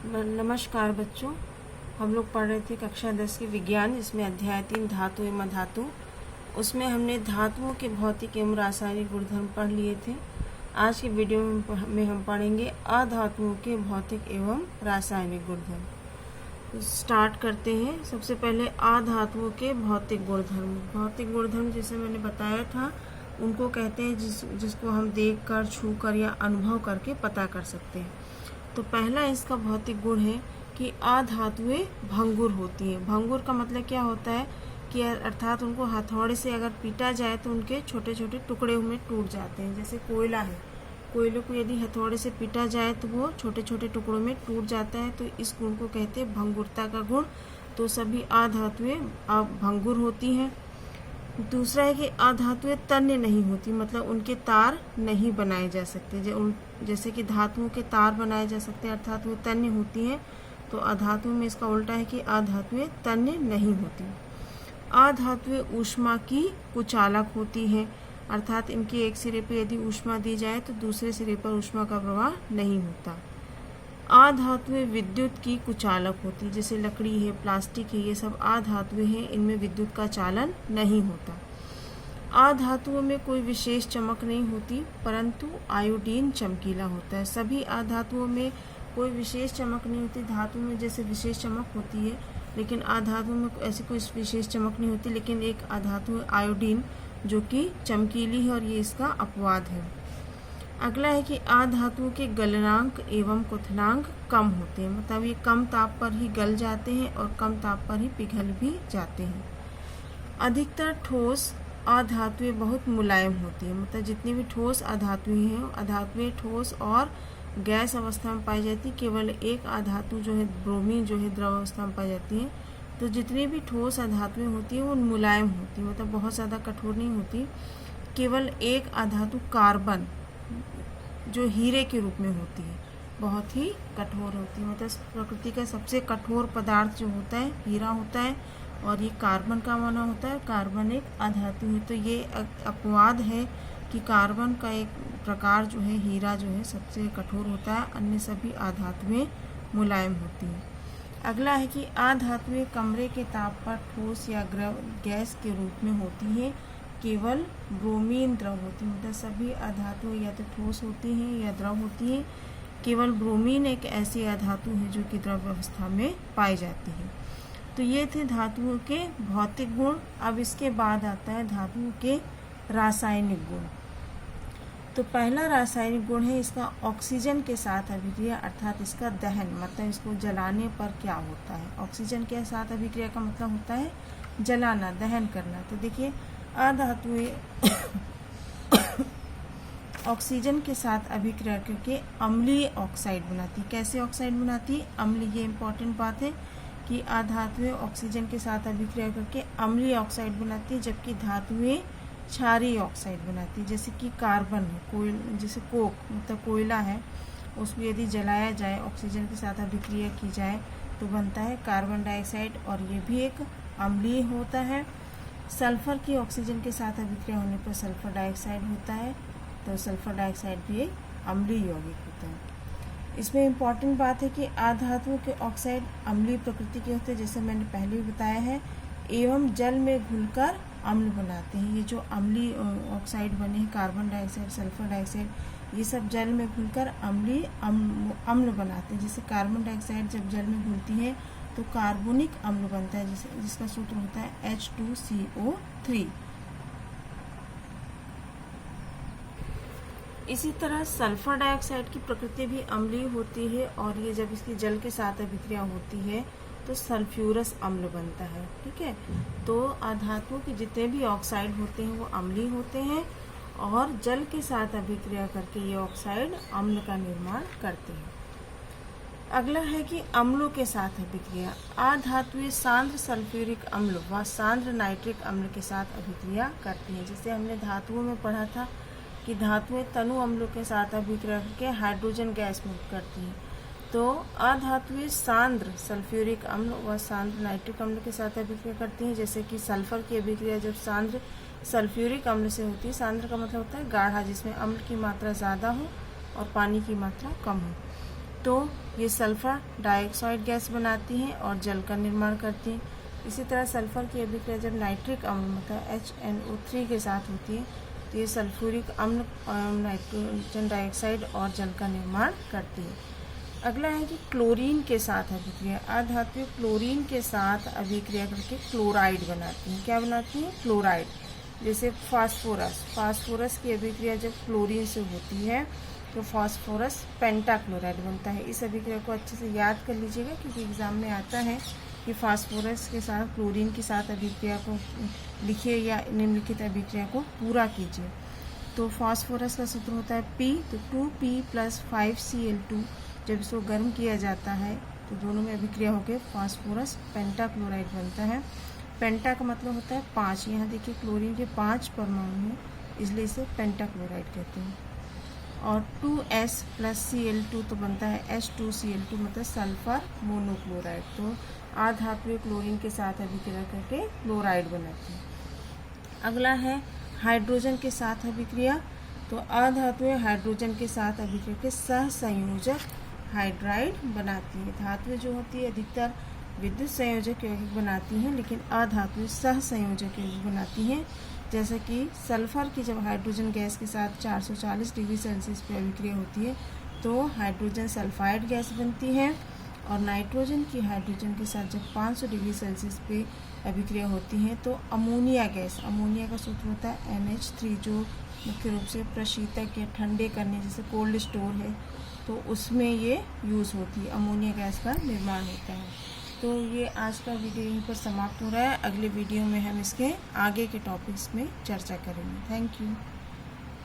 नमस्कार बच्चों, हम लोग पढ़ रहे थे कक्षा 10 की विज्ञान, जिसमें अध्याय 3 धातु एवं अधातु। उसमें हमने धातुओं के भौतिक एवं रासायनिक गुणधर्म पढ़ लिए थे। आज की वीडियो में हम पढ़ेंगे अधातुओं के भौतिक एवं रासायनिक गुणधर्म। तो स्टार्ट करते हैं। सबसे पहले अधातुओं के भौतिक गुणधर्म। भौतिक गुणधर्म जैसे मैंने बताया था, उनको कहते हैं जिसको हम देख कर, छू कर या अनुभव करके पता कर सकते हैं। तो पहला इसका भौतिक गुण है कि अधातुएं भंगुर होती हैं। भंगुर का मतलब क्या होता है कि अर्थात उनको हथौड़े से अगर पीटा जाए तो उनके छोटे छोटे टुकड़े में टूट जाते हैं। जैसे कोयला है, कोयले को यदि हथौड़े से पीटा जाए तो वो छोटे छोटे टुकड़ों में टूट जाता है। तो इस गुण को कहते हैं भंगुरता का गुण। तो सभी अधातुएं भंगुर होती हैं। दूसरा है कि अधातुएं तन्य नहीं होती, मतलब उनके तार नहीं बनाए जा सकते। जैसे कि धातुओं के तार बनाए जा सकते हैं, अर्थात वो तन्य होती हैं। तो अधातुओं में इसका उल्टा है कि अधातुएं तन्य नहीं होती। अधातुएं ऊष्मा की कुचालक होती हैं, अर्थात इनके एक सिरे पर यदि ऊष्मा दी जाए तो दूसरे सिरे पर ऊष्मा का प्रवाह नहीं होता। अधातुएं विद्युत की कुचालक होती है, जैसे लकड़ी है, प्लास्टिक है, ये सब अधातुएं हैं, इनमें विद्युत का चालन नहीं होता। अधातुओं में कोई विशेष चमक नहीं होती, परंतु आयोडीन चमकीला होता है। सभी अधातुओं में कोई विशेष चमक नहीं होती। धातु में जैसे विशेष चमक होती है, लेकिन अधातुओं में ऐसी कोई विशेष चमक नहीं होती। लेकिन एक अधातु है आयोडीन, जो कि चमकीली है, और ये इसका अपवाद है। अगला है कि अधातुओं के गलनांक एवं क्वथनांक कम होते हैं, मतलब ये कम ताप पर ही गल जाते हैं और कम ताप पर ही पिघल भी जाते हैं। अधिकतर ठोस अधातुएं बहुत मुलायम होती हैं, मतलब जितनी भी ठोस अधातुएं हैं, अधातुएं ठोस और गैस अवस्था में पाई जाती है। केवल एक अधातु जो है ब्रोमीन, जो है द्रव अवस्था में पाई जाती है। तो जितनी भी ठोस अधातुएं होती हैं वो मुलायम होती हैं, मतलब बहुत ज़्यादा कठोर नहीं होती। केवल एक अधातु कार्बन, जो हीरे के रूप में होती है, बहुत ही कठोर होती है। मतलब प्रकृति का सबसे कठोर पदार्थ जो होता है हीरा होता है, और ये कार्बन का बना होता है। कार्बन एक अधातु है। तो ये अपवाद है कि कार्बन का एक प्रकार जो है हीरा, जो है सबसे कठोर होता है, अन्य सभी अधातुएं मुलायम होती हैं। अगला है कि अधातुएं कमरे के ताप पर ठोस या गैस के रूप में होती हैं। केवल ब्रोमीन द्रव होती है, मतलब सभी अधातु या तो ठोस होती हैं या द्रव होती हैं। केवल ब्रोमीन एक ऐसी अधातु है जो कि द्रव अवस्था में पाई जाती है। तो ये थे धातुओं के भौतिक गुण। अब इसके बाद आता है धातुओं के रासायनिक गुण। तो पहला रासायनिक गुण है इसका ऑक्सीजन के साथ अभिक्रिया, अर्थात इसका दहन, मतलब इसको जलाने पर क्या होता है। ऑक्सीजन के साथ अभिक्रिया का मतलब होता है जलाना, दहन करना। तो देखिए, अधातुएं ऑक्सीजन के साथ अभिक्रिया करके अम्लीय ऑक्साइड बनाती। कैसे ऑक्साइड बनाती? अम्लीय। ये इंपॉर्टेंट बात है कि अधातुएं ऑक्सीजन के साथ अभिक्रिया करके अम्लीय ऑक्साइड बनाती है, जबकि धातुएं क्षारीय ऑक्साइड बनाती है। जैसे कि कार्बन है, जैसे कोक, मतलब कोयला है, उसको यदि जलाया जाए, ऑक्सीजन के साथ अभिक्रिया की जाए तो बनता है कार्बन डाइऑक्साइड, और ये भी एक अम्लीय होता है। सल्फर की ऑक्सीजन के साथ अभिक्रिया होने पर सल्फर डाइऑक्साइड होता है। तो सल्फर डाइऑक्साइड भी एक अम्लीय यौगिक होता है। इसमें इम्पॉर्टेंट बात है कि अधातुओं के ऑक्साइड अम्लीय प्रकृति के होते हैं, जैसे मैंने पहले भी बताया है, एवं जल में घुलकर अम्ल बनाते हैं। ये जो अम्लीय ऑक्साइड बने हैं, कार्बन डाइऑक्साइड, सल्फर डाइऑक्साइड, ये सब जल में घुलकर अम्लीय अम्ल बनाते हैं। जैसे कार्बन डाइऑक्साइड जब जल में घुलती है तो कार्बोनिक अम्ल बनता है, जिसका सूत्र होता है H2CO3। इसी तरह सल्फर डाइऑक्साइड की प्रकृति भी अम्लीय होती है, और ये जब इसकी जल के साथ अभिक्रिया होती है तो सल्फ्यूरस अम्ल बनता है। ठीक है, तो अधातुओं के जितने भी ऑक्साइड होते हैं वो अम्लीय होते हैं, और जल के साथ अभिक्रिया करके ये ऑक्साइड अम्ल का निर्माण करते हैं। अगला है कि अम्लों के साथ अभिक्रिया। अधातुएं सांद्र सल्फ्यूरिक अम्ल व सांद्र नाइट्रिक अम्ल के साथ अभिक्रिया करती हैं। जैसे हमने धातुओं में पढ़ा था कि धातुएं तनु अम्लों के साथ अभिक्रिया करके हाइड्रोजन गैस मुक्त करती हैं। तो अधातुएं सांद्र सल्फ्यूरिक अम्ल व सांद्र नाइट्रिक अम्ल के साथ अभिक्रिया करती हैं। जैसे कि सल्फर की अभिक्रिया जब सांद्र सल्फ्यूरिक अम्ल से होती है, सांद्र का मतलब होता है गाढ़ा, जिसमें अम्ल की मात्रा ज़्यादा हो और पानी की मात्रा कम हो। तो ये सल्फर डाइऑक्साइड गैस बनाती हैं और जल का निर्माण करती हैं। इसी तरह सल्फर की अभिक्रिया जब नाइट्रिक अम्ल मतलब HNO3 के साथ होती है तो ये सल्फ्यूरिक अम्ल नाइट्रोजन डाइऑक्साइड और जल का निर्माण करती है। अगला है कि क्लोरीन के साथ अभिक्रिया। अधातुएं क्लोरीन के साथ अभिक्रिया करके क्लोराइड बनाती हैं। क्या बनाती हैं? क्लोराइड। जैसे फास्फोरस की अभिक्रिया जब क्लोरीन से होती है तो फास्फोरस पेंटाक्लोराइड बनता है। इस अभिक्रिया को अच्छे से याद कर लीजिएगा क्योंकि एग्जाम में आता है कि फास्फोरस के साथ क्लोरीन के साथ अभिक्रिया को लिखिए या निम्नलिखित अभिक्रिया को पूरा कीजिए। तो फास्फोरस का सूत्र होता है P, तो 2P + 5Cl2। जब इसको गर्म किया जाता है तो दोनों में अभिक्रिया होकर फास्फोरस पेंटाक्लोराइड बनता है। पेंटा का मतलब होता है 5। यहाँ देखिए क्लोरीन के 5 परमाणु हैं, इसलिए इसे पेंटाक्लोराइड कहते हैं। और 2S + Cl2 तो बनता है H2Cl2 मतलब सल्फर मोनोक्लोराइड। तो अधातुएं क्लोरीन के साथ अभिक्रिया करके क्लोराइड बनाती हैं। अगला है हाइड्रोजन के साथ अभिक्रिया। तो अधातुएं हाइड्रोजन के साथ अभिक्रिया के सहसंयोजक हाइड्राइड बनाती है। धातुएं जो होती है अधिकतर विद्युत संयोजक यौगिक बनाती हैं, लेकिन अधातुएं सहसंयोजक यौगिक बनाती हैं। जैसे कि सल्फर की जब हाइड्रोजन गैस के साथ 440 डिग्री सेल्सियस पर अभिक्रिया होती है तो हाइड्रोजन सल्फाइड गैस बनती है, और नाइट्रोजन की हाइड्रोजन के साथ जब 500 डिग्री सेल्सियस पे अभिक्रिया होती है तो अमोनिया गैस, अमोनिया का सूत्र होता है NH3, जो मुख्य रूप से प्रशीतक या ठंडे करने जैसे कोल्ड स्टोर है तो उसमें ये यूज़ होती है, अमोनिया गैस का निर्माण होता है। तो ये आज का वीडियो यहीं पर समाप्त हो रहा है। अगले वीडियो में हम इसके आगे के टॉपिक्स में चर्चा करेंगे। Thank you.